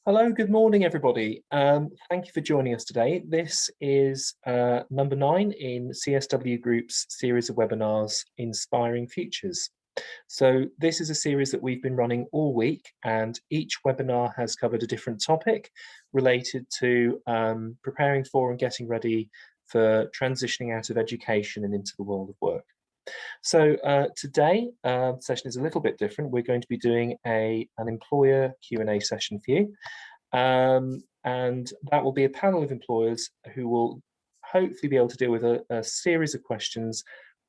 Hello, good morning, everybody. Thank you for joining us today. This is number 9 in CSW Group's series of webinars, Inspiring Futures. So this is a series that we've been running all week, and each webinar has covered a different topic related to preparing for and getting ready for transitioning out of education and into the world of work. So today, the session is a little bit different. We're going to be doing an employer Q&A session for you. And that will be a panel of employers who will hopefully be able to deal with a series of questions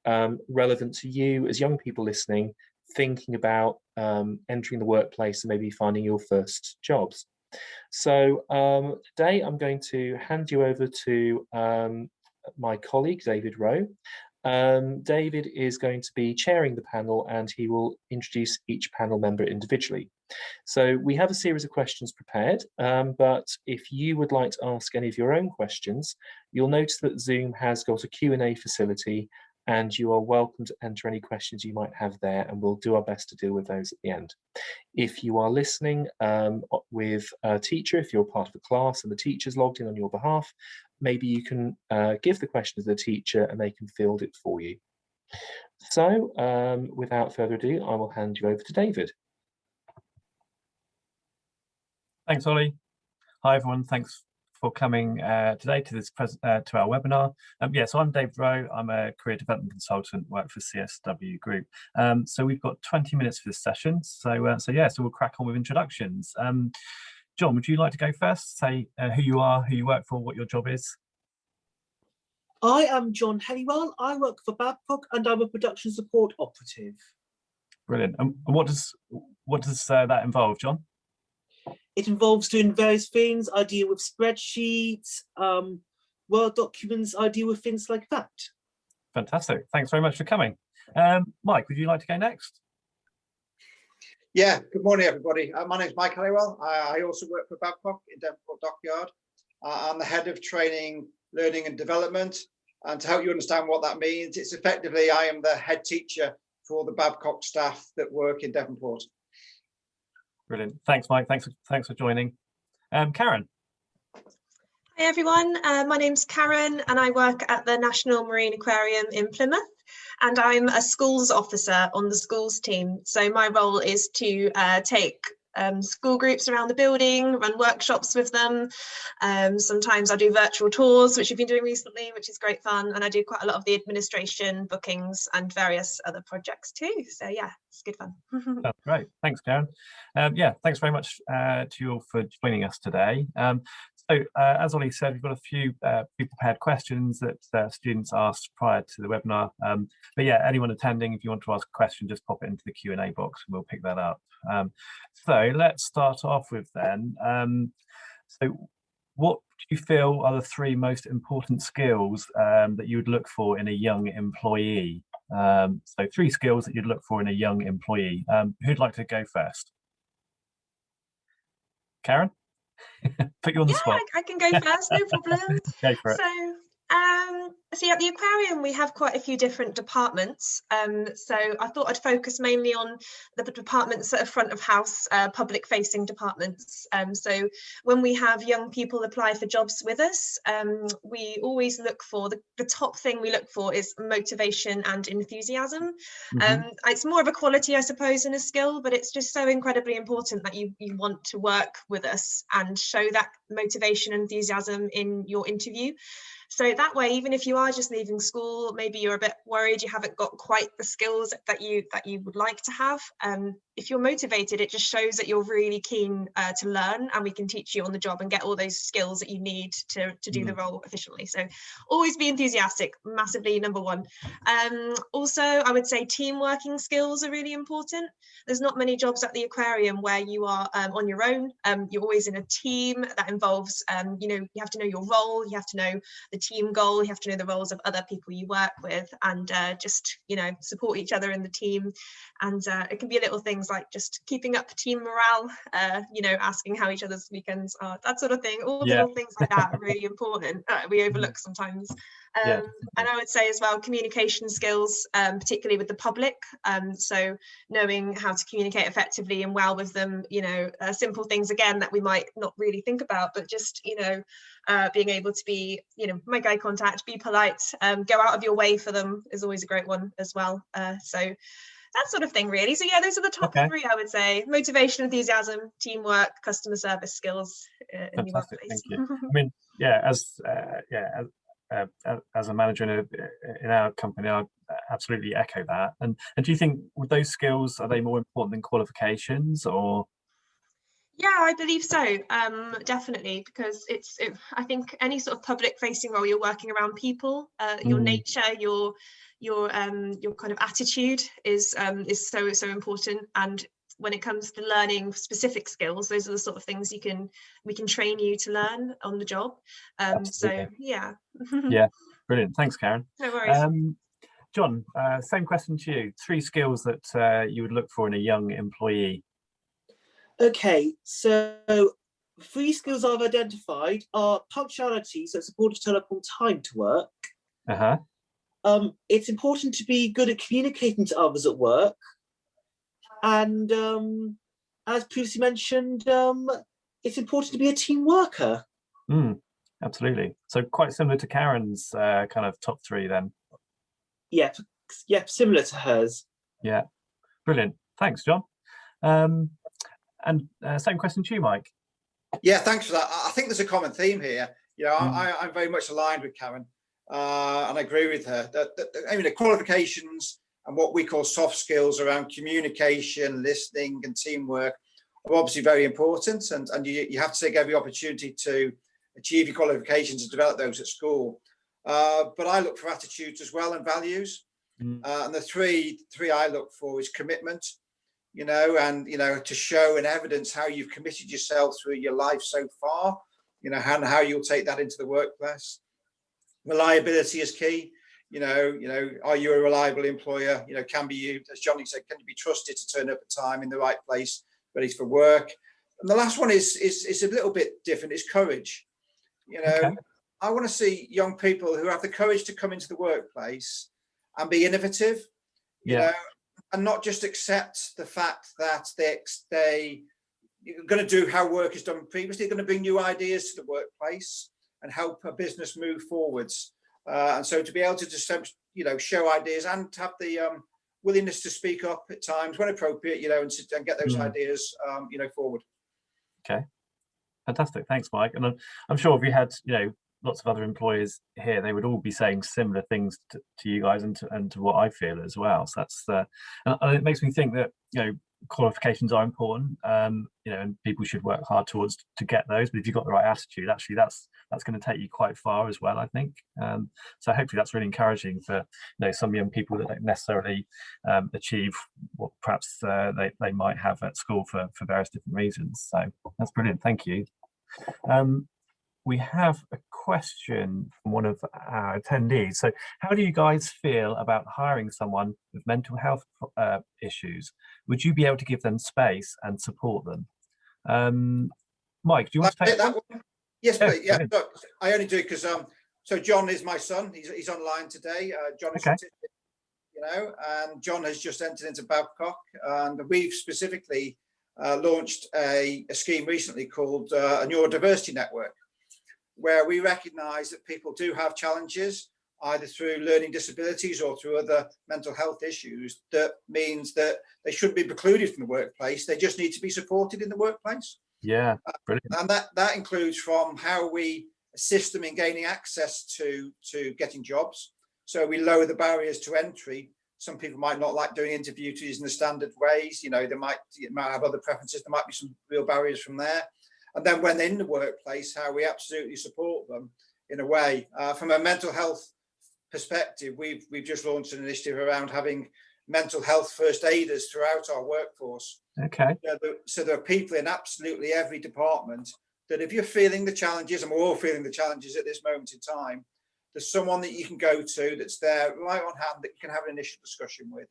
relevant to you as young people listening, thinking about entering the workplace and maybe finding your first jobs. So today I'm going to hand you over to my colleague, David Rowe. David is going to be chairing the panel, and he will introduce each panel member individually. So we have a series of questions prepared, but if you would like to ask any of your own questions, you'll notice that Zoom has got a Q&A facility, and you are welcome to enter any questions you might have there, and we'll do our best to deal with those at the end. If you are listening with a teacher, if you're part of a class and the teacher's logged in on your behalf, maybe you can give the question to the teacher and they can field it for you. So without further ado, I will hand you over to David. Thanks, Ollie. Hi, everyone. Thanks for coming today to this to our webinar. So I'm Dave Rowe. I'm a career development consultant, work for CSW Group. So we've got 20 minutes for this session. So we'll crack on with introductions. John, would you like to go first? Say who you are, who you work for, what your job is. I am John Helliwell. I work for Babcock, and I'm a production support operative. Brilliant. And what does that involve, John? It involves doing various things. I deal with spreadsheets, Word documents. I deal with things like that. Fantastic. Thanks very much for coming. Mike, would you like to go next? Yeah, good morning, everybody. My name is Mike Halliwell. I also work for Babcock in Devonport Dockyard. I'm the head of training, learning and development. And to help you understand what that means, it's effectively I am the head teacher for the Babcock staff that work in Devonport. Brilliant. Thanks, Mike. Thanks for joining. Karen. Hi, everyone. My name's Karen, and I work at the National Marine Aquarium in Plymouth. And I'm a schools officer on the schools team. So my role is to take school groups around the building, run workshops with them. Sometimes I do virtual tours, which we've been doing recently, which is great fun. And I do quite a lot of the administration, bookings, and various other projects too. So yeah, it's good fun. That's great. Thanks, Karen. Thanks very much to you all for joining us today. So as Ollie said, we've got a few pre-prepared questions that students asked prior to the webinar. But yeah, anyone attending, if you want to ask a question, just pop it into the Q&A box and we'll pick that up. So let's start off with then. So what do you feel are the 3 most important skills that you would look for in a young employee? So 3 skills that you'd look for in a young employee. Who'd like to go first? Karen? Put you on the spot. I can go first, no problem. Go for it. So at the aquarium we have quite a few different departments. So I thought I'd focus mainly on the departments that are front of house, public facing departments. So when we have young people apply for jobs with us, we always look for the top thing we look for is motivation and enthusiasm. It's more of a quality, I suppose, than a skill, but it's just so incredibly important that you want to work with us and show that motivation and enthusiasm in your interview. So that way, even if you are just leaving school, maybe you're a bit worried you haven't got quite the skills that you would like to have. If you're motivated, it just shows that you're really keen to learn, and we can teach you on the job and get all those skills that you need to do the role efficiently. So always be enthusiastic, massively number 1. Also, I would say team working skills are really important. There's not many jobs at the aquarium where you are on your own. You're always in a team that involves, you have to know your role, you have to know the team goal, you have to know the roles of other people you work with, and just, you know, support each other in the team. And it can be little things like just keeping up team morale, you know, asking how each other's weekends are, that sort of thing. All little things like that are really important, we overlook sometimes. And I would say as well, communication skills, particularly with the public. So knowing how to communicate effectively and well with them, you know, simple things again that we might not really think about, but just, you know, being able to be, you know, make eye contact, be polite, go out of your way for them is always a great one as well. So that sort of thing, really. So yeah, those are the top three, I would say: motivation, enthusiasm, teamwork, customer service skills in the workplace. Thank you. I mean, as a manager in our company, I absolutely echo that. And do you think with those skills, are they more important than qualifications, or? Yeah, I believe so. Definitely, because I think any sort of public facing role, you're working around people, your nature, your kind of attitude is so important. And when it comes to learning specific skills, those are the sort of things we can train you to learn on the job. So yeah. Yeah, brilliant. Thanks, Karen. No worries. John, same question to you. 3 skills that you would look for in a young employee. Okay, so 3 skills I've identified are punctuality, so it's important to turn up on time to work. It's important to be good at communicating to others at work, and as previously mentioned, it's important to be a team worker. Absolutely. So quite similar to Karen's kind of top 3 then. Yeah, similar to hers. Yeah, brilliant. Thanks, John. And same question to you, Mike. Yeah, thanks for that. I think there's a common theme here. You know, I'm very much aligned with Karen, and I agree with her that I mean, the qualifications and what we call soft skills around communication, listening, and teamwork are obviously very important. And you have to take every opportunity to achieve your qualifications and develop those at school. But I look for attitudes as well and values. And the three I look for is commitment. You know, and, you know, to show and evidence how you've committed yourself through your life so far, you know, and how you'll take that into the workplace. Reliability is key. You know, are you a reliable employer? You know, as Johnny said, can you be trusted to turn up at time in the right place, ready for work? And the last one is a little bit different. It's courage. You know, I want to see young people who have the courage to come into the workplace and be innovative. You know, and not just accept the fact that they're going to do how work is done previously. They're going to bring new ideas to the workplace and help a business move forwards. And so to be able to just, you know, show ideas and to have the willingness to speak up at times when appropriate, you know, and get those ideas, you know, forward. Okay, fantastic. Thanks, Mike. And I'm sure if we had, you know, lots of other employers here, they would all be saying similar things to you guys and to what I feel as well. So that's and it makes me think that, you know, qualifications are important, you know, and people should work hard towards to get those. But if you've got the right attitude, actually that's going to take you quite far as well, I think. So hopefully that's really encouraging for, you know, some young people that don't necessarily achieve what perhaps they might have at school for various different reasons. So that's brilliant. Thank you. We have a question from one of our attendees. So how do you guys feel about hiring someone with mental health issues? Would you be able to give them space and support them? Mike, do you want to take that one? Yes, please. Yeah, look, I only do because so John is my son. He's online today. John is autistic, you know, and John has just entered into Babcock, and we've specifically launched a scheme recently called a neurodiversity network, where we recognise that people do have challenges, either through learning disabilities or through other mental health issues. That means that they shouldn't be precluded from the workplace. They just need to be supported in the workplace. Yeah, brilliant. And that includes from how we assist them in gaining access to getting jobs. So we lower the barriers to entry. Some people might not like doing interviews in the standard ways. You know, they might have other preferences. There might be some real barriers from there. And then when they're in the workplace, how we absolutely support them in a way. From a mental health perspective, we've just launched an initiative around having mental health first aiders throughout our workforce. Okay. So there are people in absolutely every department that if you're feeling the challenges, and we're all feeling the challenges at this moment in time, there's someone that you can go to that's there right on hand that you can have an initial discussion with.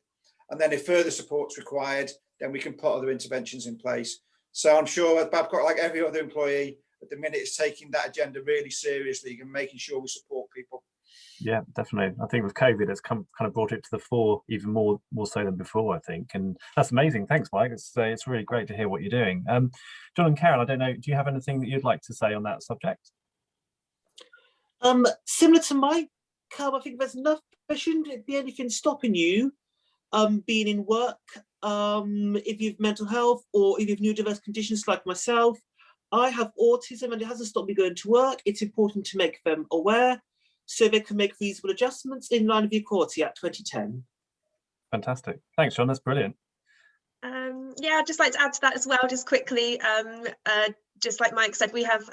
And then if further support's required, then we can put other interventions in place. So I'm sure at Babcock, like every other employee, at the minute is taking that agenda really seriously and making sure we support people. Yeah, definitely. I think with COVID, it's kind of brought it to the fore even more so than before, I think. And that's amazing. Thanks, Mike. It's really great to hear what you're doing. John and Karen, I don't know, do you have anything that you'd like to say on that subject? Similar to Mike, I think there's enough. There shouldn't be anything stopping you being in work. If you've mental health or if you've neurodiverse conditions like myself. I have autism and it hasn't stopped me going to work. It's important to make them aware so they can make reasonable adjustments in line with the Equality Act 2010. Fantastic. Thanks, John. That's brilliant. Yeah, I'd just like to add to that as well, just quickly. Just like Mike said, we have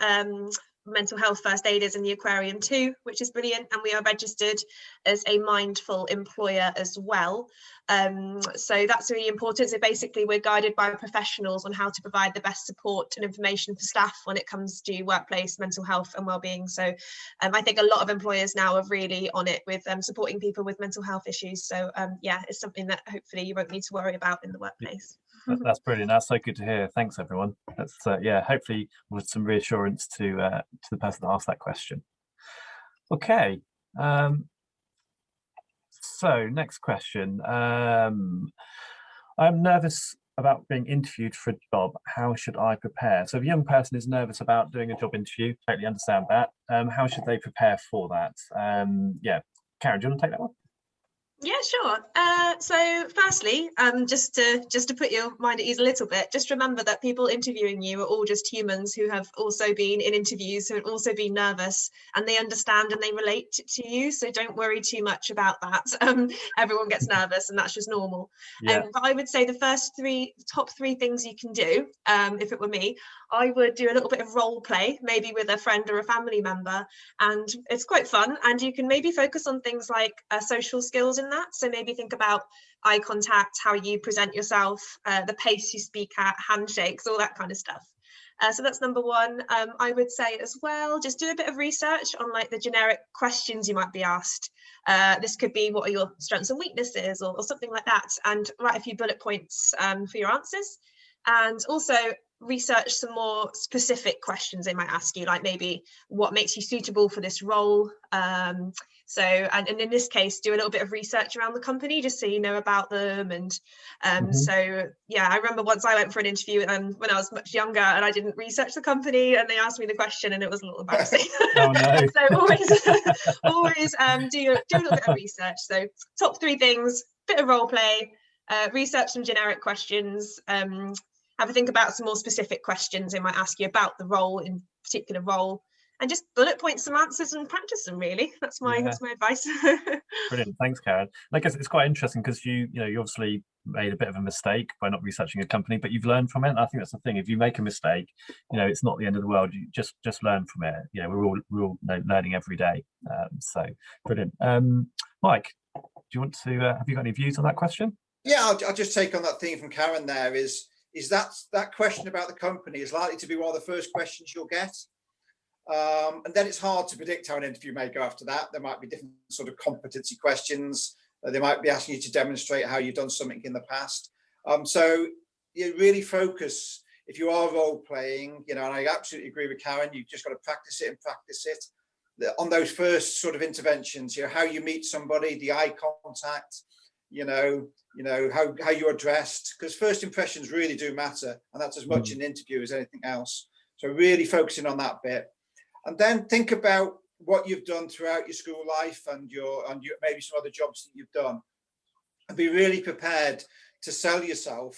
mental health first aiders in the aquarium too, which is brilliant, and we are registered as a mindful employer as well. So that's really important. So basically we're guided by professionals on how to provide the best support and information for staff when it comes to workplace mental health and well-being. So I think a lot of employers now are really on it with supporting people with mental health issues. So yeah, it's something that hopefully you won't need to worry about in the workplace. That's brilliant. That's so good to hear. Thanks, everyone. That's yeah, hopefully with some reassurance to the person that asked that question. Okay. So next question. I'm nervous about being interviewed for a job. How should I prepare? So if a young person is nervous about doing a job interview, totally understand that. How should they prepare for that? Yeah, Karen, do you want to take that one? Yeah, sure. So firstly, just to put your mind at ease a little bit, just remember that people interviewing you are all just humans who have also been in interviews, who have also been nervous, and they understand and they relate to you. So don't worry too much about that. Everyone gets nervous, and that's just normal. Yeah. But I would say the top three things you can do, if it were me, I would do a little bit of role play, maybe with a friend or a family member, and it's quite fun. And you can maybe focus on things like social skills in that. So maybe think about eye contact, how you present yourself, the pace you speak at, handshakes, all that kind of stuff. So that's number one. I would say as well, just do a bit of research on like the generic questions you might be asked. This could be, what are your strengths and weaknesses, or something like that, and write a few bullet points for your answers. And also research some more specific questions they might ask you, like maybe what makes you suitable for this role. And in this case, do a little bit of research around the company just so you know about them. And so yeah, I remember once I went for an interview when I was much younger and I didn't research the company, and they asked me the question and it was a little embarrassing. Oh no. So always do a little bit of research. So top three things: bit of role play, research some generic questions, have a think about some more specific questions they might ask you about the role, in particular role, and just bullet point some answers and practice them. Really, that's my advice. Brilliant, thanks, Karen. And I guess it's quite interesting because you obviously made a bit of a mistake by not researching a company, but you've learned from it. And I think that's the thing. If you make a mistake, it's not the end of the world. You just learn from it. We're all learning every day. So brilliant. Mike, do you want to? Have you got any views on that question? Yeah, I'll just take on that theme from Karen. There is that question about the company is likely to be one of the first questions you'll get. And then it's hard to predict how an interview may go after that. There might be different sort of competency questions. They might be asking you to demonstrate how you've done something in the past. So you really focus, if you are role playing, and I absolutely agree with Karen, you've just got to practice it on those first sort of interventions, how you meet somebody, the eye contact, how you're addressed, because first impressions really do matter, and that's as much an interview as anything else. So really focusing on that bit, and then think about what you've done throughout your school life and your maybe some other jobs that you've done, and be really prepared to sell yourself,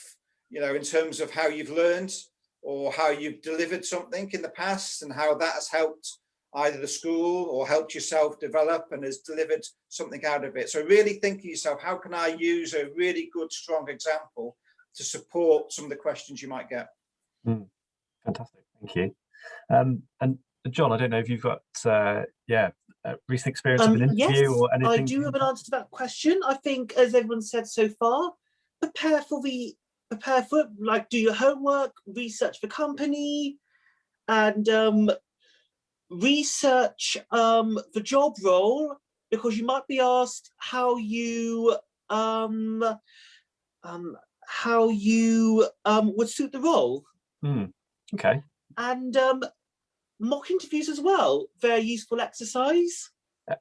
in terms of how you've learned or how you've delivered something in the past and how that has helped either the school or helped yourself develop and has delivered something out of it. So really think to yourself, how can I use a really good, strong example to support some of the questions you might get? Fantastic, thank you. And John, I don't know if you've got recent experience of an interview or anything. I do have an answer to that question. I think, as everyone said so far, prepare for like do your homework, research the company, and research the job role, because you might be asked how you would suit the role. Okay. And mock interviews as well, very useful exercise.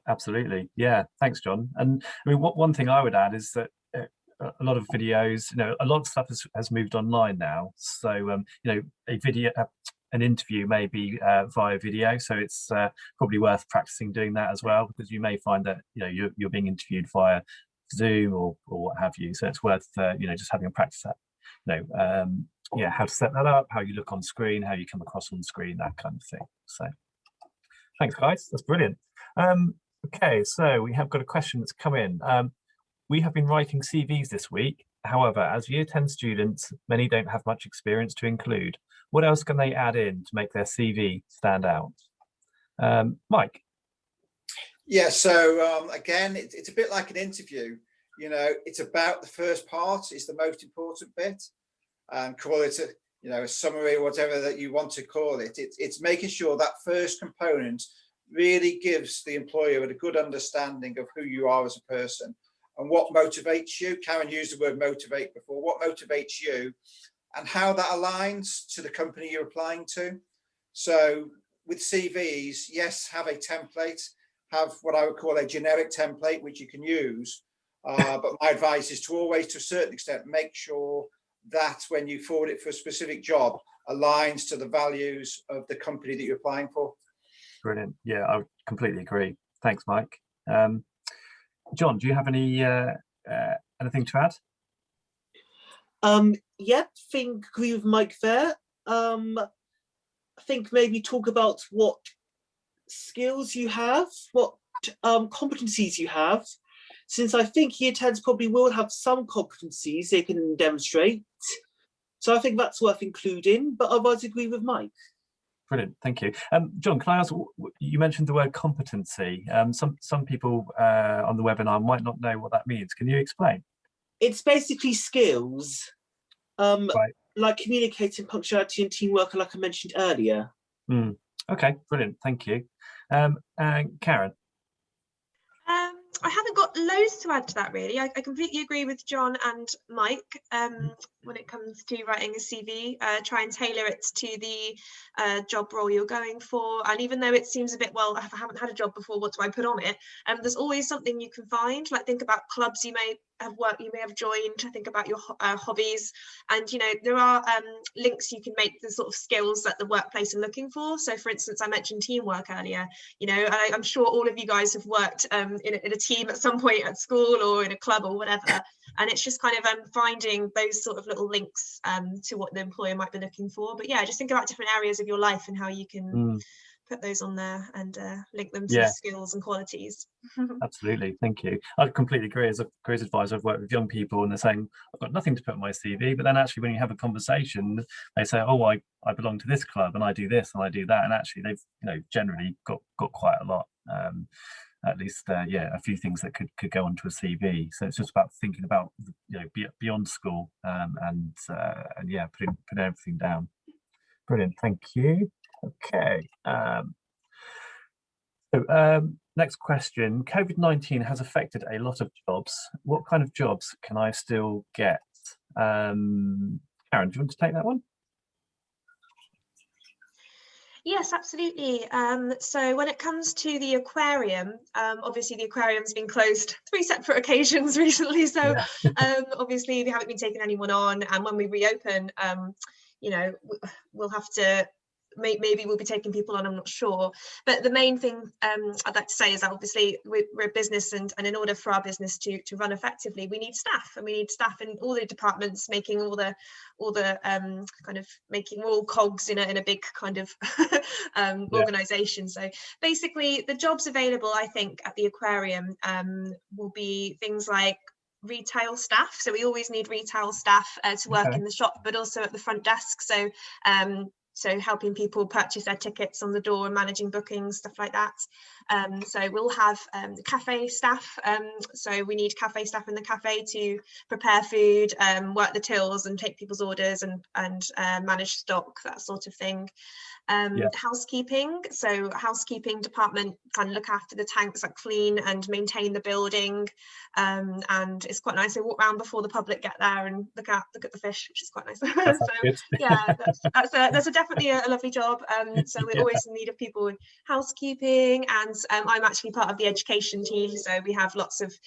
Absolutely, yeah. Thanks, John. And I mean, one thing I would add is that a lot of videos, a lot of stuff has moved online now. So an interview may be via video, so it's probably worth practicing doing that as well, because you may find that you're being interviewed via Zoom or what have you. So it's worth just having a practice that. How to set that up, how you look on screen, how you come across on screen, that kind of thing. So thanks, guys. That's brilliant. Okay, so we have got a question that's come in. We have been writing CVs this week. However, as Year 10 students, many don't have much experience to include. What else can they add in to make their CV stand out? Mike? Yeah, so again, it's a bit like an interview. It's about the first part is the most important bit. And call it a summary or whatever that you want to call it. It's making sure that first component really gives the employer a good understanding of who you are as a person and what motivates you. Karen used the word motivate before. What motivates you and how that aligns to the company you're applying to. So with CVs, yes, have a template, have what I would call a generic template, which you can use. But my advice is to always, to a certain extent, make sure that when you forward it for a specific job aligns to the values of the company that you're applying for. Brilliant. Yeah, I completely agree. Thanks, Mike. John, do you have any anything to add? Yeah, agree with Mike there. I think maybe talk about what skills you have, what competencies you have, since I think Year 10s probably will have some competencies they can demonstrate. So I think that's worth including, but otherwise agree with Mike. Brilliant, thank you. John, can I ask, you mentioned the word competency. Some people on the webinar might not know what that means. Can you explain? It's basically skills, right. like communicating, punctuality and teamwork, like I mentioned earlier. Okay, brilliant, thank you. And Karen? I haven't got loads to add to that, really. I completely agree with John and Mike when it comes to writing a CV. Try and tailor it to the job role you're going for. And even though it seems a bit, well, if I haven't had a job before, what do I put on it? There's always something you can find. Like, think about clubs you may have joined. Think about your hobbies, and there are links you can make the sort of skills that the workplace are looking for. So, for instance, I mentioned teamwork earlier. I'm sure all of you guys have worked in a team at some point at school or in a club or whatever, and it's just kind of finding those sort of little links to what the employer might be looking for. But yeah, just think about different areas of your life and how you can put those on there and link them to the skills and qualities. Absolutely, thank you. I completely agree. As a careers advisor, I've worked with young people and they're saying, I've got nothing to put on my CV, but then actually when you have a conversation, they say, oh, I belong to this club and I do this and I do that, and actually they've generally got quite a lot. At least a few things that could go onto a CV. So it's just about thinking about beyond school and putting everything down. Brilliant, thank you. Okay. Next question. COVID-19 has affected a lot of jobs. What kind of jobs can I still get? Karen, do you want to take that one? Yes, absolutely. So when it comes to the aquarium, obviously the aquarium's been closed 3 separate occasions recently. So obviously they haven't been taking anyone on. And when we reopen, we'll have to, maybe we'll be taking people on, I'm not sure. But the main thing I'd like to say is that obviously we're a business, and in order for our business to run effectively, we need staff, and we need staff in all the departments, making all the kind of making all cogs in a big kind of organization. So basically the jobs available, I think, at the aquarium will be things like retail staff. So we always need retail staff to work in the shop, but also at the front desk. So so helping people purchase their tickets on the door and managing bookings, stuff like that. So we'll have cafe staff, so we need cafe staff in the cafe to prepare food, work the tills and take people's orders and manage stock, that sort of thing. Housekeeping, so housekeeping department can look after the tanks, like clean and maintain the building, and it's quite nice. They walk around before the public get there and look at the fish, which is quite nice. So yeah, that's definitely a lovely job. So we're always in need of people with housekeeping, and I'm actually part of the education team, so we have lots of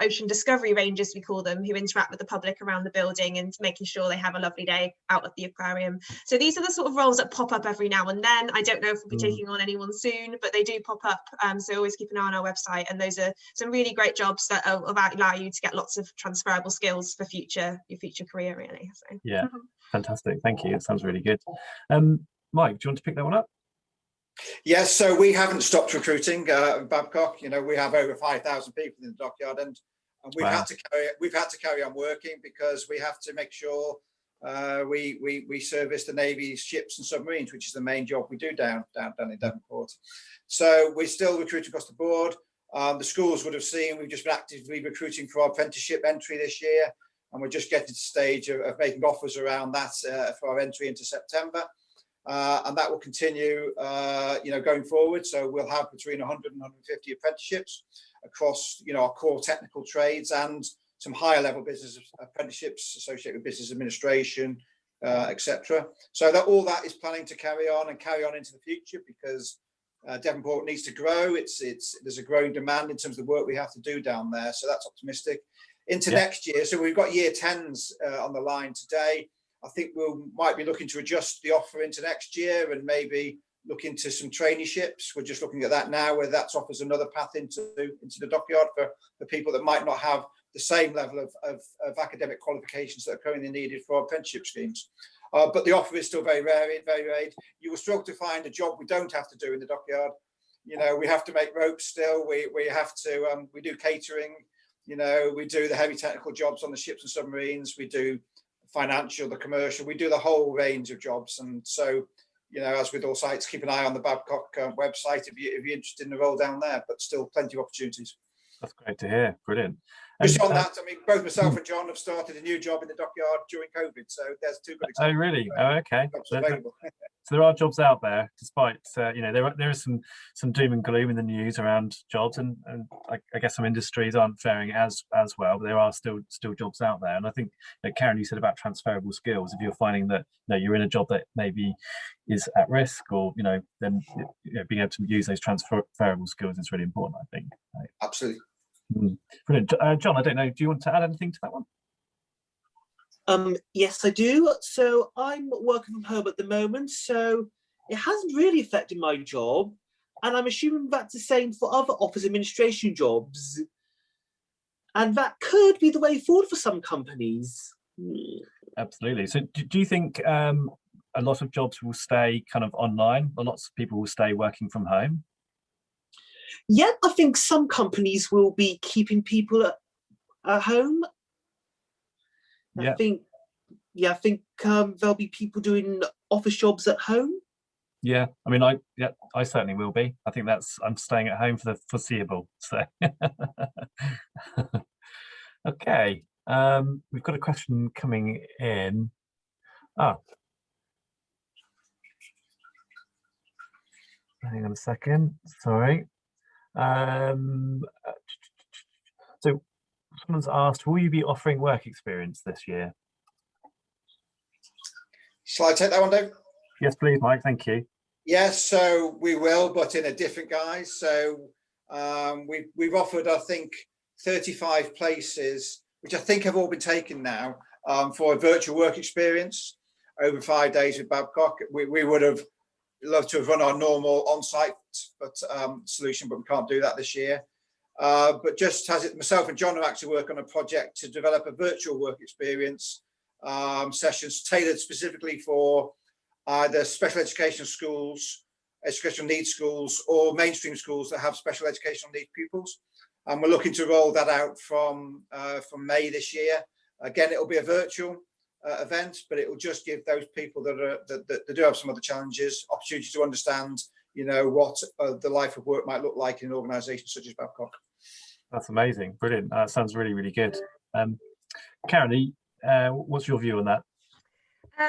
ocean discovery rangers, we call them, who interact with the public around the building and making sure they have a lovely day out at the aquarium. So these are the sort of roles that pop up every now and then. I don't know if we'll be taking on anyone soon, but they do pop up, so always keep an eye on our website, and those are some really great jobs that allow you to get lots of transferable skills for your future career, really. So yeah, fantastic, thank you, it sounds really good. Mike, do you want to pick that one up? Yes, so we haven't stopped recruiting Babcock. You know, we have over 5,000 people in the dockyard, and we've had to carry on working, because we have to make sure we service the Navy's ships and submarines, which is the main job we do down in Devonport. So we're still recruiting across the board. The schools would have seen we've just been actively recruiting for our apprenticeship entry this year, and we're just getting to the stage of making offers around that for our entry into September. And that will continue, you know, going forward. So we'll have between 100 and 150 apprenticeships across, you know, our core technical trades and some higher level business apprenticeships associated with business administration, etc. So that all that is planning to carry on into the future, because Devonport needs to grow. There's a growing demand in terms of the work we have to do down there. So that's optimistic. Into next year, so we've got year 10s on the line today. I think we might be looking to adjust the offer into next year and maybe look into some traineeships. We're just looking at that now, whether that offers another path into the dockyard for people that might not have the same level of academic qualifications that are currently needed for apprenticeship schemes. But the offer is still very varied. You will struggle to find a job we don't have to do in the dockyard. You know, we have to make ropes still. We have to, we do catering. You know, we do the heavy technical jobs on the ships and submarines. We do financial, the commercial. We do the whole range of jobs. And so, you know, as with all sites, keep an eye on the Babcock website if you're interested in the role down there. But still, plenty of opportunities. That's great to hear. Brilliant. Just on that, I mean, both myself and John have started a new job in the dockyard during COVID, so there's two good examples. Oh, really? Oh, okay. So there are jobs out there, despite you know, there is some doom and gloom in the news around jobs, and I guess some industries aren't faring as well, but there are still jobs out there. And I think, Karen, you said about transferable skills. If you're finding that you're in a job that maybe is at risk, or then being able to use those transferable skills is really important, I think. Absolutely. Brilliant. John, I don't know, do you want to add anything to that one? Yes, I do. So I'm working from home at the moment, so it hasn't really affected my job, and I'm assuming that's the same for other office administration jobs, and that could be the way forward for some companies. Absolutely. So do you think a lot of jobs will stay kind of online, or lots of people will stay working from home? Yeah, I think some companies will be keeping people at home. Yeah. I think there'll be people doing office jobs at home. Yeah, I mean, I certainly will be. I think I'm staying at home for the foreseeable. So, okay, we've got a question coming in. Oh, hang on a second. Sorry. So someone's asked, will you be offering work experience this year? Shall I take that one, Dave? Yes, please, Mike. Thank you. Yes, so we will, but in a different guise. So we've offered, I think, 35 places, which I think have all been taken now, for a virtual work experience over 5 days with Babcock. We would have loved to have run our normal on-site solution, but we can't do that this year. But just as it, myself and John have actually worked on a project to develop a virtual work experience sessions tailored specifically for either special educational schools, educational needs schools, or mainstream schools that have special educational needs pupils. And we're looking to roll that out from May this year. Again, it'll be a virtual event, but it will just give those people that do have some other challenges opportunity to understand, you know, what the life of work might look like in an organisation such as Babcock. That's amazing, brilliant. That sounds really, really good. Karen, what's your view on that?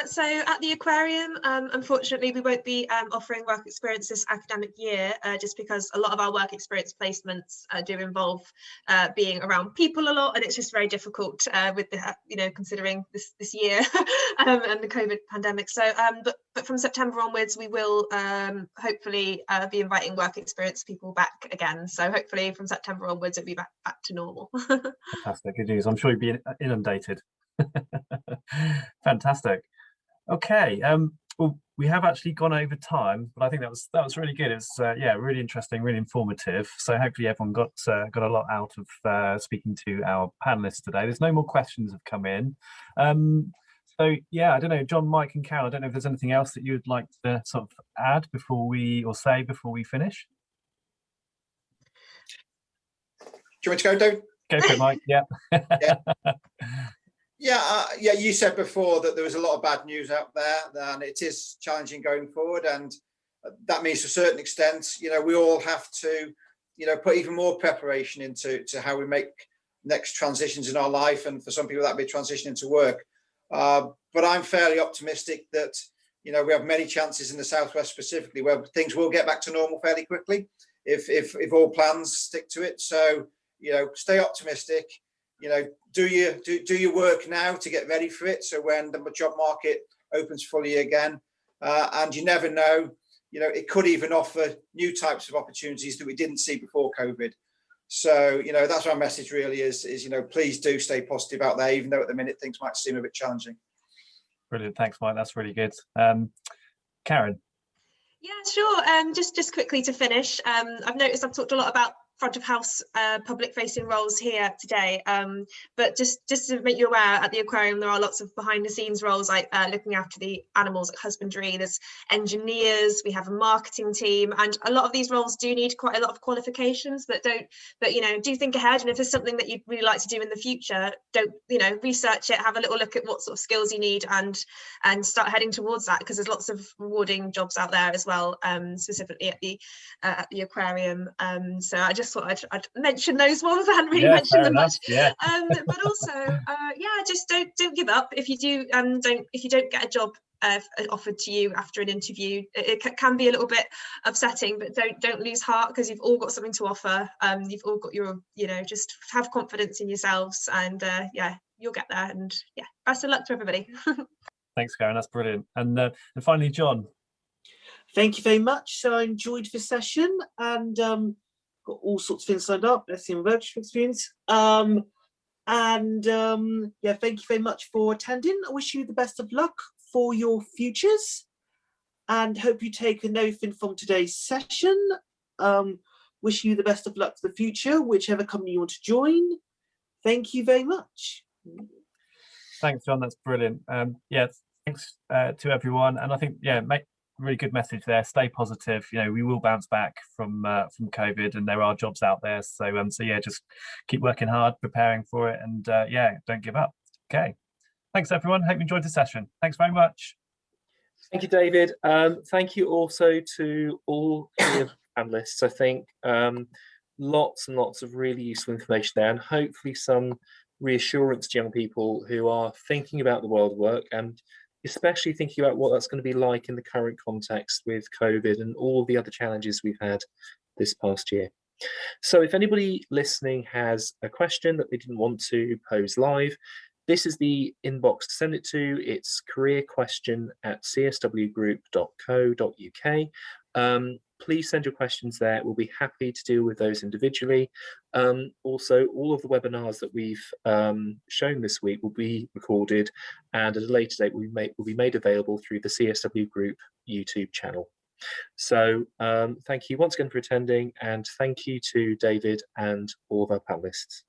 So at the aquarium, unfortunately, we won't be offering work experience this academic year, just because a lot of our work experience placements do involve being around people a lot, and it's just very difficult with the, you know, considering this year and the COVID pandemic. So, but from September onwards, we will hopefully be inviting work experience people back again. So hopefully from September onwards, it'll be back to normal. Fantastic, good news. I'm sure you'll be inundated. Fantastic. Okay, well, we have actually gone over time, but I think that was really good. It's yeah, really interesting, really informative. So hopefully everyone got a lot out of speaking to our panelists today. There's no more questions have come in. So yeah, I don't know, John, Mike, and Carol, I don't know if there's anything else that you'd like to sort of add before we finish. Do you want me to go, David? Go for it, Mike. Yeah. Yeah, you said before that there was a lot of bad news out there, and it is challenging going forward, and that means to a certain extent, you know, we all have to, you know, put even more preparation into how we make next transitions in our life, and for some people that be transition into work. But I'm fairly optimistic that, you know, we have many chances in the Southwest specifically where things will get back to normal fairly quickly if all plans stick to it. So, you know, stay optimistic. You know, do your work now to get ready for it. So when the job market opens fully again, and you never know, you know, it could even offer new types of opportunities that we didn't see before COVID. So, you know, that's my message really is, you know, please do stay positive out there, even though at the minute things might seem a bit challenging. Brilliant. Thanks, Mike. That's really good. Karen. Yeah, sure. Just quickly to finish, I've noticed I've talked a lot about front of house public facing roles here today, but just to make you aware, at the aquarium there are lots of behind the scenes roles, like looking after the animals at husbandry. There's engineers, we have a marketing team, and a lot of these roles do need quite a lot of qualifications, but you know, do think ahead, and if there's something that you'd really like to do in the future, don't, you know, research it, have a little look at what sort of skills you need, and start heading towards that, because there's lots of rewarding jobs out there as well, specifically at the aquarium. So I just thought I'd mention those ones. I hadn't really mentioned them much. Yeah. But also, yeah, just don't give up if you do, if you don't get a job offered to you after an interview. It can be a little bit upsetting, but don't lose heart, because you've all got something to offer. You've all got your, you know, just have confidence in yourselves, and yeah, you'll get there. And yeah, best of luck to everybody. Thanks, Karen. That's brilliant. And finally, John. Thank you very much. So I enjoyed the session, and got all sorts of things lined up. Let's see, virtual experience. Yeah, thank you very much for attending. I wish you the best of luck for your futures, and hope you take a nothing from today's session. Wish you the best of luck for the future, whichever company you want to join. Thank you very much. Thanks, John. That's brilliant. Yeah, thanks to everyone. And I think, yeah, really good message there. Stay positive. You know, we will bounce back from COVID, and there are jobs out there. So so yeah, just keep working hard, preparing for it, and yeah, don't give up. Okay, thanks everyone. Hope you enjoyed the session. Thanks very much. Thank you, David. Thank you also to all the panelists. I think lots and lots of really useful information there, and hopefully some reassurance to young people who are thinking about the world of work, and especially thinking about what that's going to be like in the current context with COVID and all the other challenges we've had this past year. So if anybody listening has a question that they didn't want to pose live, this is the inbox to send it to. It's careerquestion@cswgroup.co.uk. Please send your questions there. We'll be happy to deal with those individually. Also, all of the webinars that we've shown this week will be recorded, and at a later date will be made available through the CSW Group YouTube channel. So thank you once again for attending, and thank you to David and all of our panelists.